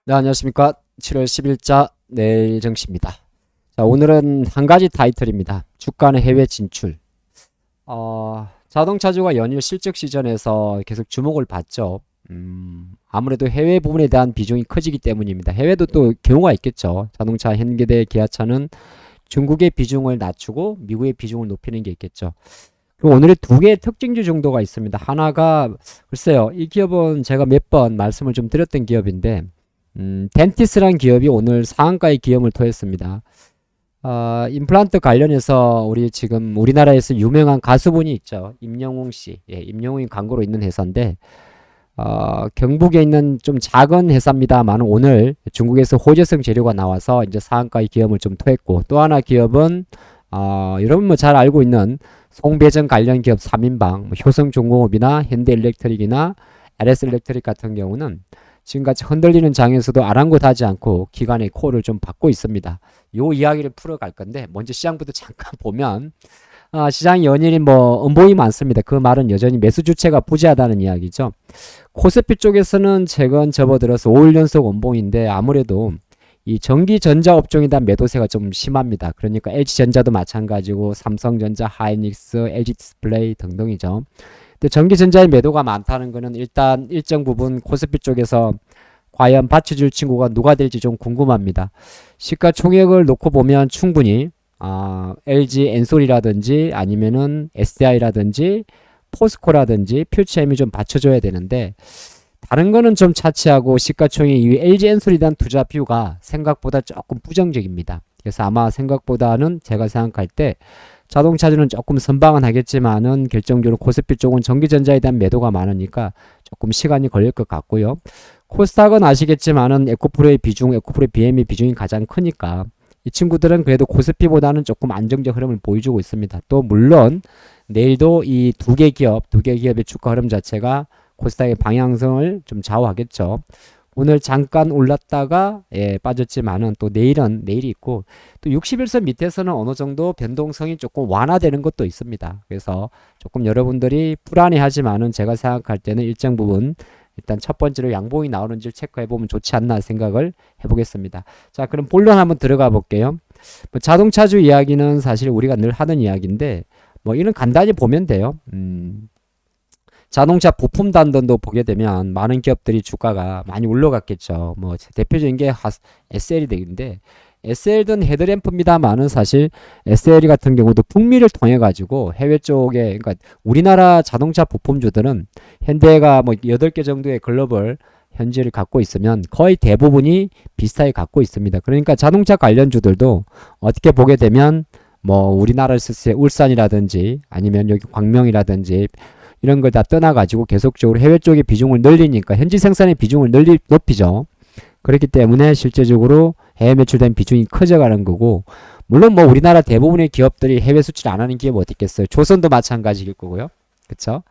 네, 안녕하십니까. 7월 10일자 내일 정시입니다. 자, 오늘은 한 가지 타이틀입니다. 주가는 해외 진출. 자동차주가 연일 실적 시즌에서 계속 주목을 받죠. 아무래도 해외 부분에 대한 비중이 커지기 때문입니다. 해외도 또 경우가 있겠죠. 자동차, 현대대, 기아차는 중국의 비중을 낮추고 미국의 비중을 높이는 게 있겠죠. 그리고 오늘의 두 개의 특징주 정도가 있습니다. 하나가 글쎄요. 이 기업은 제가 몇 번 말씀을 좀 드렸던 기업인데 덴티스라는 기업이 오늘 상한가의 기염을 토했습니다. 임플란트 관련해서 우리 지금 우리나라에서 유명한 가수분이 있죠. 임영웅 씨. 예, 임영웅이 광고로 있는 회사인데 경북에 있는 좀 작은 회사입니다만 오늘 중국에서 호재성 재료가 나와서 이제 상한가의 기염을 좀 토했고, 또 하나 기업은 여러분 뭐 잘 알고 있는 송배전 관련 기업 3인방 뭐 효성중공업이나 현대일렉트릭이나 LS일렉트릭 같은 경우는 지금같이 흔들리는 장에서도 아랑곳하지 않고 기관의 코를 좀 받고 있습니다. 요 이야기를 풀어갈 건데 먼저 시장부터 잠깐 보면 시장 연일이 뭐 음봉이 많습니다. 그 말은 여전히 매수 주체가 부재하다는 이야기죠. 코스피 쪽에서는 최근 접어들어서 5일 연속 음봉인데 아무래도 이 전기전자 업종에 대한 매도세가 좀 심합니다. 그러니까 LG전자도 마찬가지고 삼성전자, 하이닉스, LG디스플레이 등등이죠. 근데 전기전자의 매도가 많다는 것은 일단 일정 부분 코스피 쪽에서 과연 받쳐줄 친구가 누가 될지 좀 궁금합니다. 시가총액을 놓고 보면 충분히 LG 엔솔이라든지 아니면은 SDI라든지 포스코라든지 퓨처엠이 좀 받쳐줘야 되는데 다른 거는 좀 차치하고 시가총액 2위 LG 엔솔에 대한 투자 비율가 생각보다 조금 부정적입니다. 그래서 아마 생각보다는 제가 생각할 때 자동차주는 조금 선방은 하겠지만은 결정적으로 코스피 쪽은 전기전자에 대한 매도가 많으니까 조금 시간이 걸릴 것 같고요. 코스닥은 아시겠지만은 에코프로의 비중, 에코프로의 BM의 비중이 가장 크니까 이 친구들은 그래도 코스피보다는 조금 안정적 흐름을 보여주고 있습니다. 또 물론 내일도 이 두 개 기업의 주가 흐름 자체가 코스닥의 방향성을 좀 좌우하겠죠. 오늘 잠깐 올랐다가 빠졌지만은 또 내일이 있고 또 61선 밑에서는 어느 정도 변동성이 조금 완화되는 것도 있습니다. 그래서 조금 여러분들이 불안해하지만은 제가 생각할 때는 일정 부분 일단 첫 번째로 양봉이 나오는지를 체크해 보면 좋지 않나 생각을 해보겠습니다. 자, 그럼 본론 한번 들어가 볼게요. 뭐 자동차주 이야기는 사실 우리가 늘 하는 이야기인데 뭐 이런 간단히 보면 돼요. 자동차 부품 단돈도 보게 되면 많은 기업들이 주가가 많이 올라갔겠죠. 뭐 대표적인 게 SL이 되는데 SL든 헤드램프입니다만은 사실 SL 같은 경우도 북미를 통해 가지고 해외 쪽에 그러니까 우리나라 자동차 부품주들은 현대가 뭐 8개 정도의 글로벌 현지를 갖고 있으면 거의 대부분이 비슷하게 갖고 있습니다. 그러니까 자동차 관련주들도 어떻게 보게 되면 뭐 우리나라에서 울산이라든지 아니면 여기 광명이라든지 이런 걸 다 떠나가지고 계속적으로 해외 쪽의 비중을 늘리니까 현지 생산의 비중을 높이죠. 그렇기 때문에 실제적으로 해외 매출된 비중이 커져가는 거고, 물론 뭐 우리나라 대부분의 기업들이 해외 수출 안 하는 기업 어디 있겠어요. 조선도 마찬가지일 거고요. 그쵸?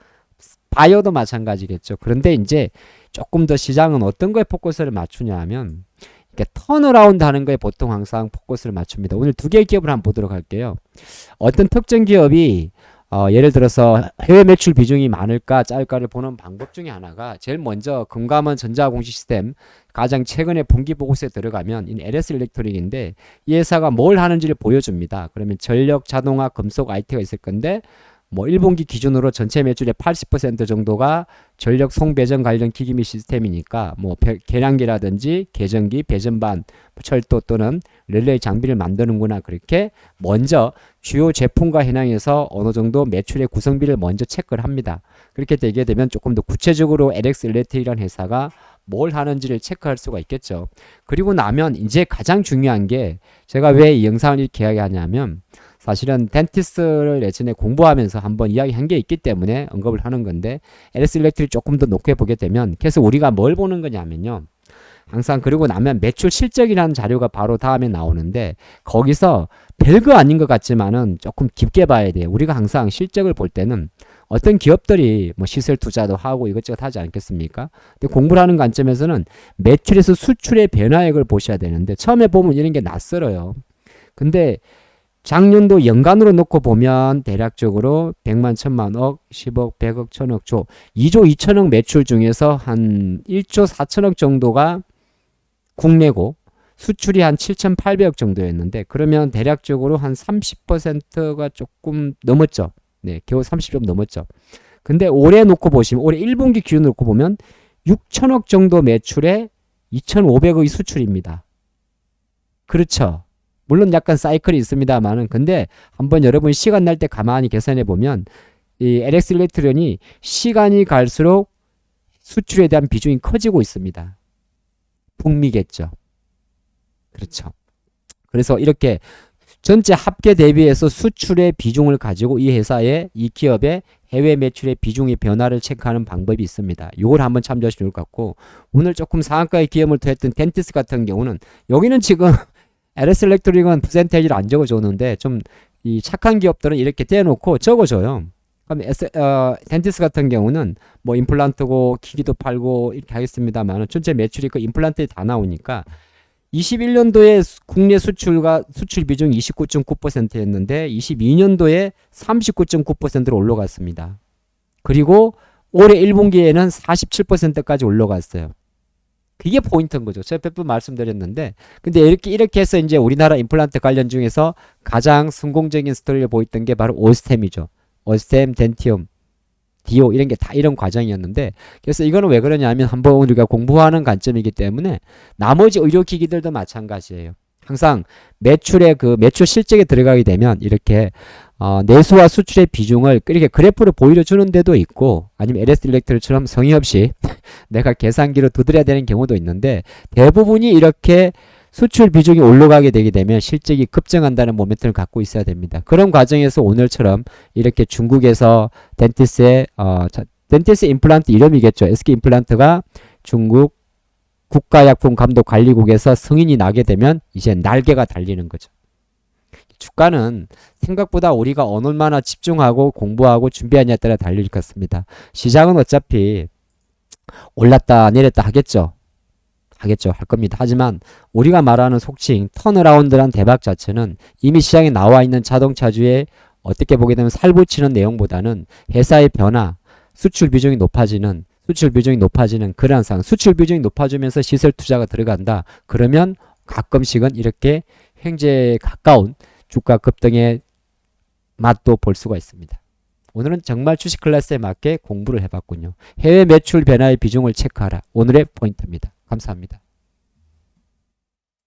바이오도 마찬가지겠죠. 그런데 이제 조금 더 시장은 어떤 거에 포커스를 맞추냐 하면 이렇게 턴어라운드 하는 거에 보통 항상 포커스를 맞춥니다. 오늘 두 개의 기업을 한번 보도록 할게요. 어떤 특정 기업이 예를 들어서 해외 매출 비중이 많을까 짧을까를 보는 방법 중에 하나가 제일 먼저 금감원 전자공시시스템 가장 최근에 분기 보고서에 들어가면 이 LS일렉트릭인데 이 회사가 뭘 하는지를 보여줍니다. 그러면 전력, 자동화, 금속, IT가 있을 건데 뭐 1분기 기준으로 전체 매출의 80% 정도가 전력 송배전 관련 기기 및 시스템이니까 뭐 계량기라든지 계전기, 배전반, 철도 또는 rel레이 장비를 만드는구나. 그렇게 먼저 주요 제품과 현황에서 어느 정도 매출의 구성비를 먼저 체크를 합니다. 그렇게 되게 되면 조금 더 구체적으로 LX일렉트릭이라는 회사가 뭘 하는지를 체크할 수가 있겠죠. 그리고 나면 이제 가장 중요한 게 제가 왜 이 영상을 이렇게 이야기하냐면 사실은 덴티스를 예전에 공부하면서 한번 이야기한 게 있기 때문에 언급을 하는 건데 LS일렉트릭 조금 더 놓게 보게 되면 그래서 우리가 뭘 보는 거냐면요. 항상 그러고 나면 매출 실적이라는 자료가 바로 다음에 나오는데 거기서 별거 아닌 것 같지만은 조금 깊게 봐야 돼요. 우리가 항상 실적을 볼 때는 어떤 기업들이 뭐 시설 투자도 하고 이것저것 하지 않겠습니까? 근데 공부를 하는 관점에서는 매출에서 수출의 변화액을 보셔야 되는데 처음에 보면 이런 게 낯설어요. 근데 작년도 연간으로 놓고 보면 대략적으로 100만, 1000만, 억, 10억, 100억, 1000억, 조 2조 2천억 매출 중에서 한 1조 4천억 정도가 국내고 수출이 한 7,800억 정도였는데 그러면 대략적으로 한 30%가 조금 넘었죠. 네, 겨우 30점 넘었죠. 근데 올해 놓고 보시면 올해 1분기 기준 놓고 보면 6천억 정도 매출에 2,500억이 수출입니다. 그렇죠. 물론 약간 사이클이 있습니다만은 근데 한번 여러분 시간 날 때 가만히 계산해 보면 이 LX 일렉트론이 시간이 갈수록 수출에 대한 비중이 커지고 있습니다. 북미겠죠. 그렇죠. 그래서 이렇게 전체 합계 대비해서 수출의 비중을 가지고 이 회사의 이 기업의 해외 매출의 비중의 변화를 체크하는 방법이 있습니다. 이걸 한번 참조하시면 좋을 것 같고 오늘 조금 상한가의 기업을 더했던 덴티스 같은 경우는 여기는 지금 LS 일렉트릭은 퍼센테이지를 안 적어줬는데 좀 이 착한 기업들은 이렇게 떼어놓고 적어줘요. 그럼 덴티스 같은 경우는 뭐 임플란트고 기기도 팔고 이렇게 하겠습니다만 전체 매출이 그 임플란트에 다 나오니까 21년도에 국내 수출과 수출 비중이 29.9%였는데 22년도에 39.9%로 올라갔습니다. 그리고 올해 1분기에는 47%까지 올라갔어요. 그게 포인트인 거죠. 제가 몇 번 말씀드렸는데 근데 이렇게 해서 이제 우리나라 임플란트 관련 중에서 가장 성공적인 스토리를 보였던 게 바로 오스템이죠. 오스템, 덴티움, 디오 이런 게 다 이런 과정이었는데 그래서 이거는 왜 그러냐면 한번 우리가 공부하는 관점이기 때문에 나머지 의료기기들도 마찬가지예요. 항상 매출의 그 매출 실적에 들어가게 되면 이렇게 내수와 수출의 비중을 이렇게 그래프로 보여주는 데도 있고 아니면 LS 일렉트릭처럼 성의 없이 내가 계산기로 두드려야 되는 경우도 있는데 대부분이 이렇게 수출 비중이 올라가게 되게 되면 실적이 급증한다는 모멘텀을 갖고 있어야 됩니다. 그런 과정에서 오늘처럼 이렇게 중국에서 덴티스의 덴티스 임플란트 이름이겠죠. SK 임플란트가 중국 국가약품감독관리국에서 승인이 나게 되면 이제 날개가 달리는 거죠. 주가는 생각보다 우리가 얼마나 집중하고 공부하고 준비하냐에 따라 달릴 것 같습니다. 시장은 어차피 올랐다 내렸다 하겠죠. 할 겁니다. 하지만 우리가 말하는 속칭 턴어라운드란 대박 자체는 이미 시장에 나와 있는 자동차주의 어떻게 보게 되면 살붙이는 내용보다는 회사의 변화, 수출 비중이 높아지는 그러한 상황. 수출 비중이 높아지면서 시설 투자가 들어간다. 그러면 가끔씩은 이렇게 횡재에 가까운 주가 급등의 맛도 볼 수가 있습니다. 오늘은 정말 주식 클래스에 맞게 공부를 해봤군요. 해외 매출 변화의 비중을 체크하라. 오늘의 포인트입니다. 감사합니다.